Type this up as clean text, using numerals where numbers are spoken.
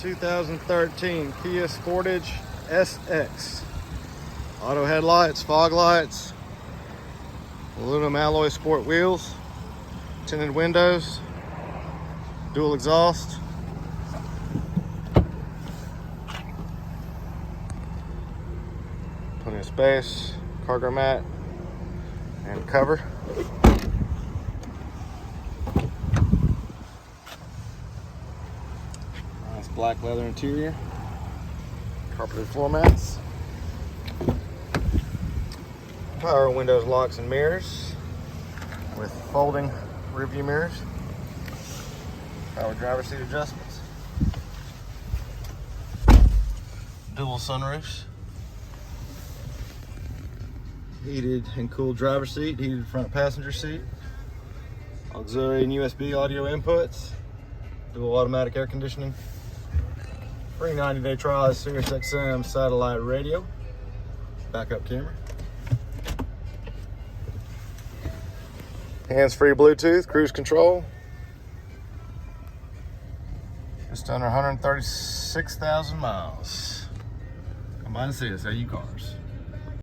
2013 Kia Sportage SX. Auto headlights, fog lights, aluminum alloy sport wheels, tinted windows, dual exhaust. Plenty of space, cargo mat, and cover. Nice black leather interior, carpeted floor mats, power windows, locks, and mirrors with folding rearview mirrors, power driver seat adjustments, dual sunroofs, heated and cooled driver's seat, heated front passenger seat, auxiliary and USB audio inputs, dual automatic air conditioning, free 90-day trial of Sirius XM satellite radio, backup camera, hands-free Bluetooth, cruise control, just under 136,000 miles. Come by and see us at U Cars.